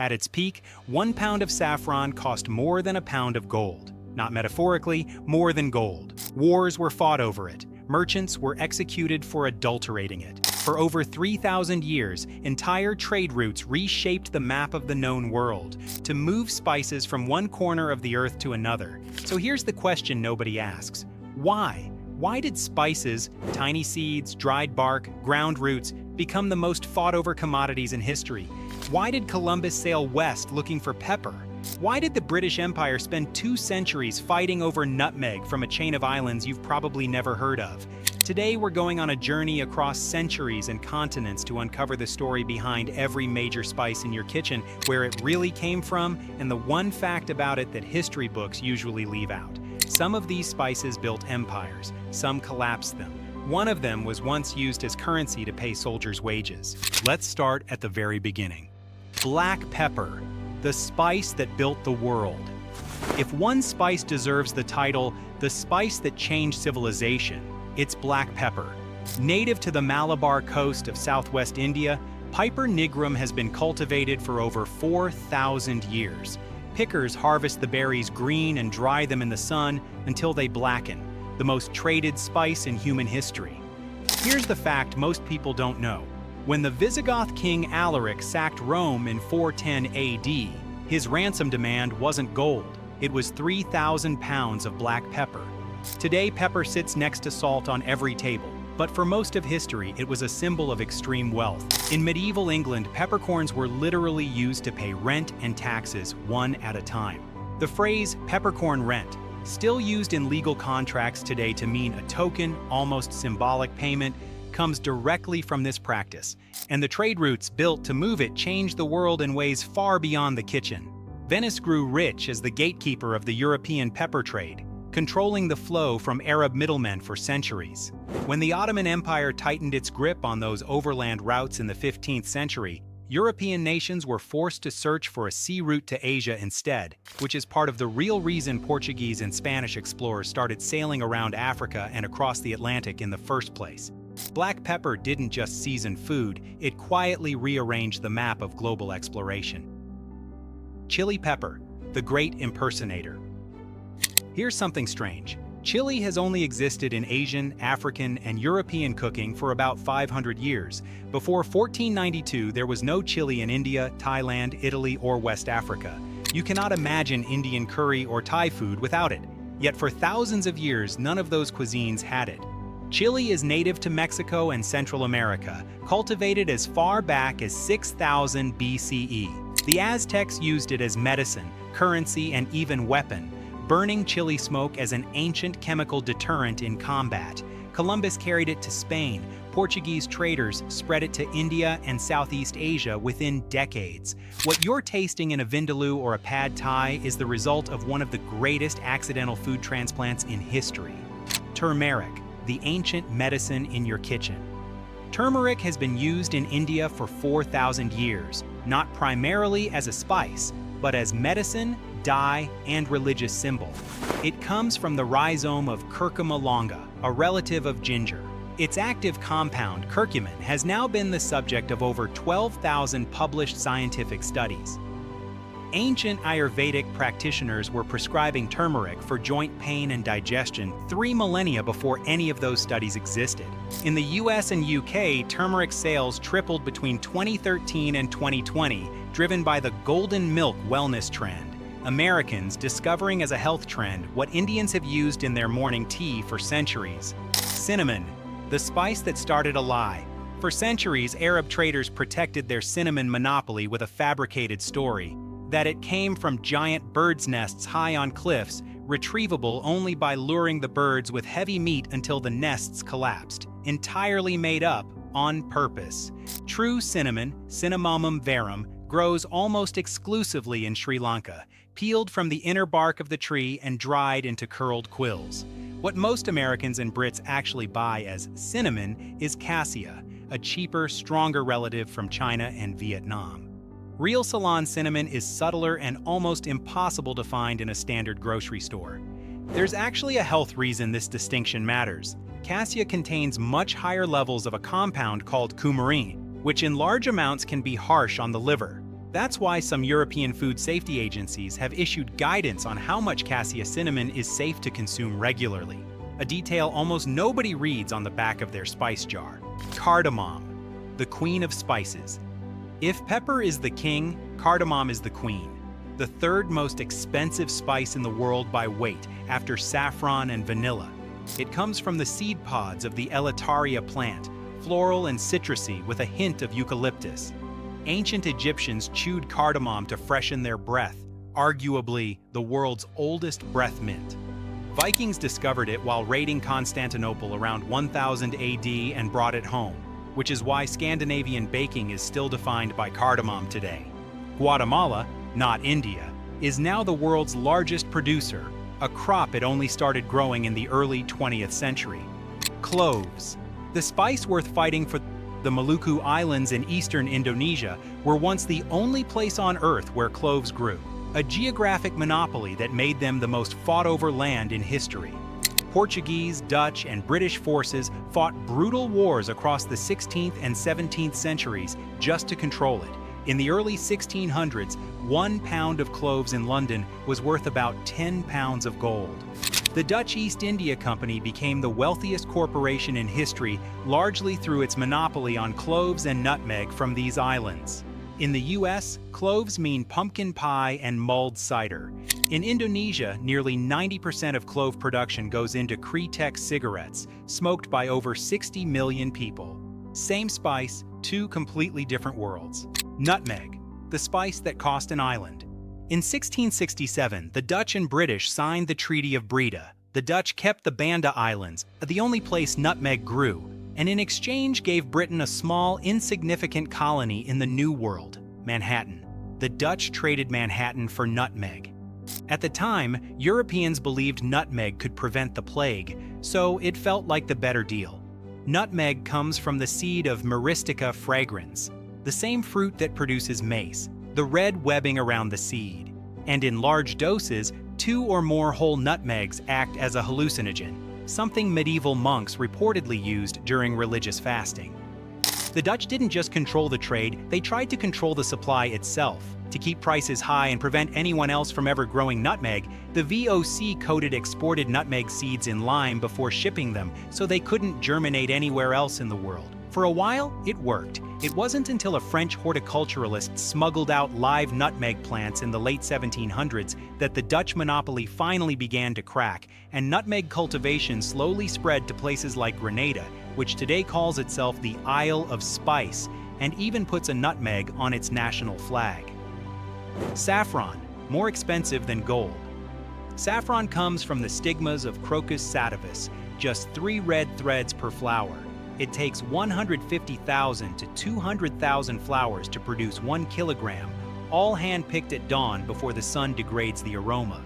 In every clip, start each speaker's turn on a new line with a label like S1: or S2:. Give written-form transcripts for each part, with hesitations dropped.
S1: At its peak, 1 pound of saffron cost more than a pound of gold. Not metaphorically, more than gold. Wars were fought over it. Merchants were executed for adulterating it. For over 3,000 years, entire trade routes reshaped the map of the known world to move spices from one corner of the earth to another. So here's the question nobody asks. Why? Why did spices, tiny seeds, dried bark, ground roots, become the most fought-over commodities in history? Why did Columbus sail west looking for pepper? Why did the British Empire spend 2 centuries fighting over nutmeg from a chain of islands you've probably never heard of? Today we're going on a journey across centuries and continents to uncover the story behind every major spice in your kitchen, where it really came from, and the one fact about it that history books usually leave out. Some of these spices built empires, some collapsed them. One of them was once used as currency to pay soldiers' wages. Let's start at the very beginning. Black pepper, the spice that built the world. If one spice deserves the title, the spice that changed civilization, it's black pepper. Native to the Malabar coast of southwest India, Piper nigrum has been cultivated for over 4,000 years. Pickers harvest the berries green and dry them in the sun until they blacken, the most traded spice in human history. Here's the fact most people don't know. When the Visigoth king Alaric sacked Rome in 410 AD, his ransom demand wasn't gold, it was 3,000 pounds of black pepper. Today, pepper sits next to salt on every table, but for most of history, it was a symbol of extreme wealth. In medieval England, peppercorns were literally used to pay rent and taxes one at a time. The phrase peppercorn rent, still used in legal contracts today to mean a token, almost symbolic payment, comes directly from this practice, and the trade routes built to move it changed the world in ways far beyond the kitchen. Venice grew rich as the gatekeeper of the European pepper trade, controlling the flow from Arab middlemen for centuries. When the Ottoman Empire tightened its grip on those overland routes in the 15th century, European nations were forced to search for a sea route to Asia instead, which is part of the real reason Portuguese and Spanish explorers started sailing around Africa and across the Atlantic in the first place. Black pepper didn't just season food, it quietly rearranged the map of global exploration. Chili pepper, the great impersonator. Here's something strange. Chili has only existed in Asian, African, and European cooking for about 500 years. Before 1492, there was no chili in India, Thailand, Italy, or West Africa. You cannot imagine Indian curry or Thai food without it. Yet for thousands of years, none of those cuisines had it. Chili is native to Mexico and Central America, cultivated as far back as 6000 BCE. The Aztecs used it as medicine, currency, and even weapon, burning chili smoke as an ancient chemical deterrent in combat. Columbus carried it to Spain. Portuguese traders spread it to India and Southeast Asia within decades. What you're tasting in a vindaloo or a pad thai is the result of one of the greatest accidental food transplants in history. Turmeric, the ancient medicine in your kitchen. Turmeric has been used in India for 4,000 years, not primarily as a spice, but as medicine, dye, and religious symbol. It comes from the rhizome of Curcuma longa, a relative of ginger. Its active compound, curcumin, has now been the subject of over 12,000 published scientific studies. Ancient Ayurvedic practitioners were prescribing turmeric for joint pain and digestion 3 millennia before any of those studies existed. In the US and UK, turmeric sales tripled between 2013 and 2020, driven by the golden milk wellness trend. Americans discovering as a health trend what Indians have used in their morning tea for centuries. Cinnamon, the spice that started a lie. For centuries, Arab traders protected their cinnamon monopoly with a fabricated story, that it came from giant birds' nests high on cliffs, retrievable only by luring the birds with heavy meat until the nests collapsed, entirely made up on purpose. True cinnamon, Cinnamomum verum, grows almost exclusively in Sri Lanka, peeled from the inner bark of the tree and dried into curled quills. What most Americans and Brits actually buy as cinnamon is cassia, a cheaper, stronger relative from China and Vietnam. Real Ceylon cinnamon is subtler and almost impossible to find in a standard grocery store. There's actually a health reason this distinction matters. Cassia contains much higher levels of a compound called coumarin, which in large amounts can be harsh on the liver. That's why some European food safety agencies have issued guidance on how much cassia cinnamon is safe to consume regularly, a detail almost nobody reads on the back of their spice jar. Cardamom, the queen of spices. If pepper is the king, cardamom is the queen. The third most expensive spice in the world by weight, after saffron and vanilla. It comes from the seed pods of the Eleutheria plant, floral and citrusy with a hint of eucalyptus. Ancient Egyptians chewed cardamom to freshen their breath, arguably the world's oldest breath mint. Vikings discovered it while raiding Constantinople around 1000 AD and brought it home, which is why Scandinavian baking is still defined by cardamom today. Guatemala, not India, is now the world's largest producer, a crop it only started growing in the early 20th century. Cloves, the spice worth fighting for. The Maluku Islands in eastern Indonesia were once the only place on Earth where cloves grew, a geographic monopoly that made them the most fought-over land in history. Portuguese, Dutch, and British forces fought brutal wars across the 16th and 17th centuries just to control it. In the early 1600s, 1 pound of cloves in London was worth about 10 pounds of gold. The Dutch East India Company became the wealthiest corporation in history largely through its monopoly on cloves and nutmeg from these islands. In the US, cloves mean pumpkin pie and mulled cider. In Indonesia, nearly 90% of clove production goes into Kretek cigarettes, smoked by over 60 million people. Same spice, two completely different worlds. Nutmeg, the spice that cost an island. In 1667, the Dutch and British signed the Treaty of Breda. The Dutch kept the Banda Islands, the only place nutmeg grew, and in exchange gave Britain a small, insignificant colony in the New World, Manhattan. The Dutch traded Manhattan for nutmeg. At the time, Europeans believed nutmeg could prevent the plague, so it felt like the better deal. Nutmeg comes from the seed of Myristica fragrans, the same fruit that produces mace, the red webbing around the seed. And in large doses, 2 or more whole nutmegs act as a hallucinogen, something medieval monks reportedly used during religious fasting. The Dutch didn't just control the trade, they tried to control the supply itself. To keep prices high and prevent anyone else from ever growing nutmeg, the VOC coated exported nutmeg seeds in lime before shipping them so they couldn't germinate anywhere else in the world. For a while, it worked. It wasn't until a French horticulturalist smuggled out live nutmeg plants in the late 1700s that the Dutch monopoly finally began to crack, and nutmeg cultivation slowly spread to places like Grenada, which today calls itself the Isle of Spice, and even puts a nutmeg on its national flag. Saffron, more expensive than gold. Saffron comes from the stigmas of Crocus sativus, just 3 red threads per flower. It takes 150,000 to 200,000 flowers to produce 1 kilogram, all hand-picked at dawn before the sun degrades the aroma.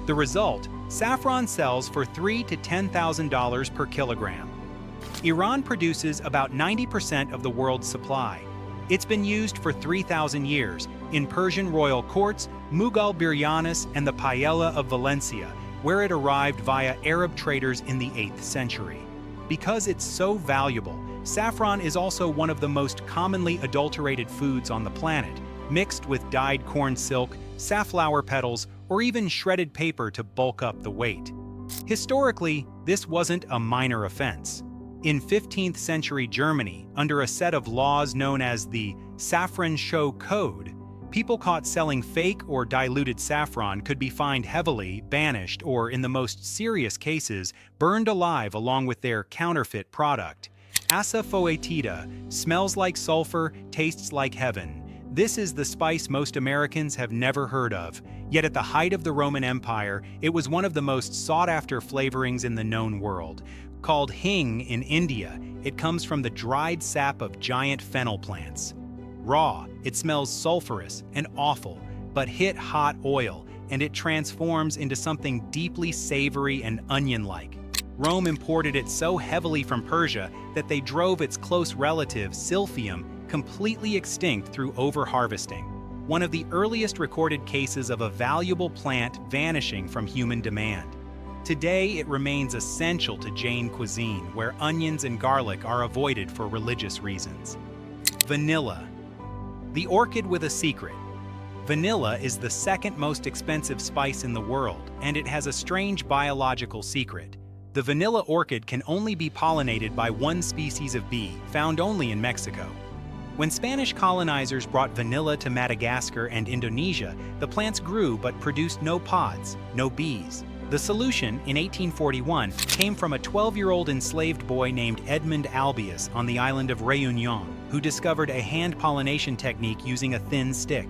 S1: The result, saffron sells for $3,000 to $10,000 per kilogram. Iran produces about 90% of the world's supply. It's been used for 3,000 years in Persian royal courts, Mughal biryanis, and the paella of Valencia, where it arrived via Arab traders in the 8th century. Because it's so valuable, saffron is also one of the most commonly adulterated foods on the planet, mixed with dyed corn silk, safflower petals, or even shredded paper to bulk up the weight. Historically, this wasn't a minor offense. In 15th century Germany, under a set of laws known as the Saffron Show Code, people caught selling fake or diluted saffron could be fined heavily, banished, or in the most serious cases, burned alive along with their counterfeit product. Asafoetida smells like sulfur, tastes like heaven. This is the spice most Americans have never heard of, yet at the height of the Roman Empire, it was one of the most sought-after flavorings in the known world. Called hing in India, it comes from the dried sap of giant fennel plants. Raw, it smells sulfurous and awful, but hit hot oil, and it transforms into something deeply savory and onion-like. Rome imported it so heavily from Persia that they drove its close relative, Silphium, completely extinct through over-harvesting. One of the earliest recorded cases of a valuable plant vanishing from human demand. Today, it remains essential to Jain cuisine, where onions and garlic are avoided for religious reasons. Vanilla. The orchid with a secret. Vanilla is the second most expensive spice in the world, and it has a strange biological secret. The vanilla orchid can only be pollinated by one species of bee, found only in Mexico. When Spanish colonizers brought vanilla to Madagascar and Indonesia, the plants grew but produced no pods, no bees. The solution, in 1841, came from a 12-year-old enslaved boy named Edmund Albius on the island of Réunion, who discovered a hand pollination technique using a thin stick.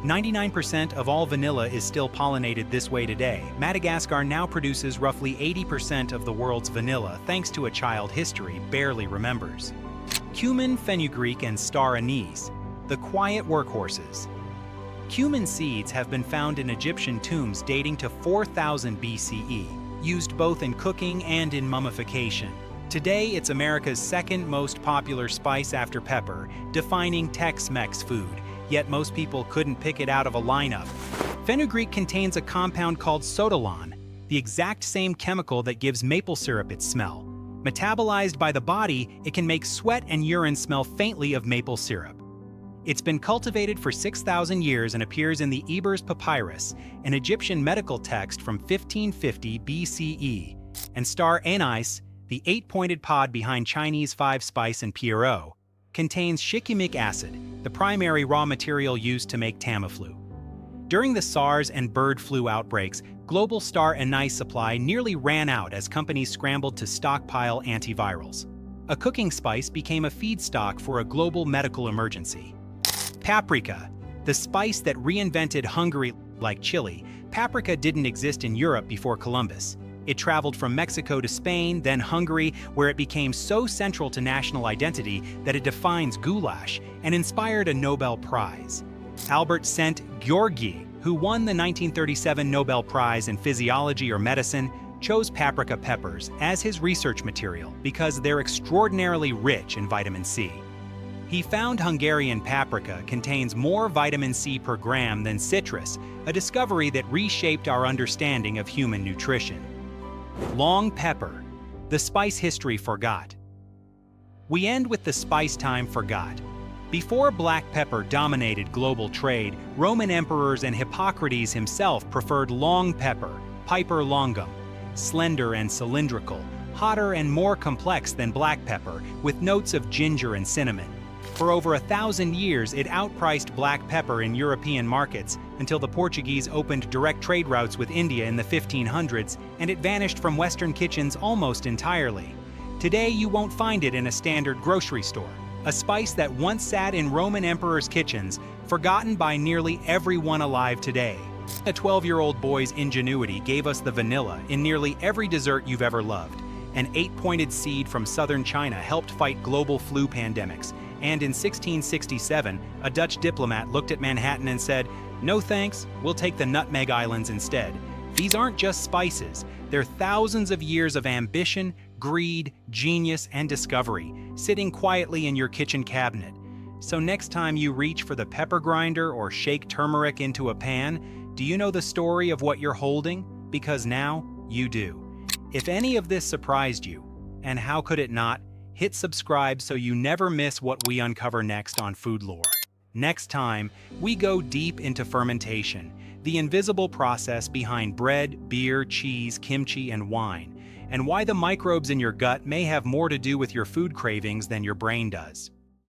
S1: 99% of all vanilla is still pollinated this way today. Madagascar now produces roughly 80% of the world's vanilla thanks to a child history barely remembers. Cumin, fenugreek, and star anise, the quiet workhorses. Cumin seeds have been found in Egyptian tombs dating to 4000 BCE, used both in cooking and in mummification. Today, it's America's second most popular spice after pepper, defining Tex-Mex food, yet most people couldn't pick it out of a lineup. Fenugreek contains a compound called sotalon, the exact same chemical that gives maple syrup its smell. Metabolized by the body, it can make sweat and urine smell faintly of maple syrup. It's been cultivated for 6,000 years and appears in the Ebers Papyrus, an Egyptian medical text from 1550 BCE. And star anise, the 8-pointed pod behind Chinese 5-spice and Pierrot, contains shikimic acid, the primary raw material used to make Tamiflu. During the SARS and bird flu outbreaks, global star anise supply nearly ran out as companies scrambled to stockpile antivirals. A cooking spice became a feedstock for a global medical emergency. Paprika, the spice that reinvented Hungary like chili. Paprika didn't exist in Europe before Columbus. It traveled from Mexico to Spain, then Hungary, where it became so central to national identity that it defines goulash and inspired a Nobel Prize. Albert Szent-Györgyi, who won the 1937 Nobel Prize in Physiology or Medicine, chose paprika peppers as his research material because they're extraordinarily rich in vitamin C. He found Hungarian paprika contains more vitamin C per gram than citrus, a discovery that reshaped our understanding of human nutrition. Long pepper, the spice history forgot. We end with the spice time forgot. Before black pepper dominated global trade, Roman emperors and Hippocrates himself preferred long pepper, Piper longum, slender and cylindrical, hotter and more complex than black pepper, with notes of ginger and cinnamon. For over 1,000 years, it outpriced black pepper in European markets until the Portuguese opened direct trade routes with India in the 1500s, and it vanished from Western kitchens almost entirely. Today, you won't find it in a standard grocery store. A spice that once sat in Roman emperors' kitchens, forgotten by nearly everyone alive today. A 12-year-old boy's ingenuity gave us the vanilla in nearly every dessert you've ever loved. An 8-pointed seed from southern China helped fight global flu pandemics. And in 1667, a Dutch diplomat looked at Manhattan and said, "No thanks, we'll take the Nutmeg Islands instead." These aren't just spices, they're thousands of years of ambition, greed, genius, and discovery, sitting quietly in your kitchen cabinet. So next time you reach for the pepper grinder or shake turmeric into a pan, do you know the story of what you're holding? Because now you do. If any of this surprised you, and how could it not, hit subscribe so you never miss what we uncover next on Food Lore. Next time, we go deep into fermentation, the invisible process behind bread, beer, cheese, kimchi, and wine, and why the microbes in your gut may have more to do with your food cravings than your brain does.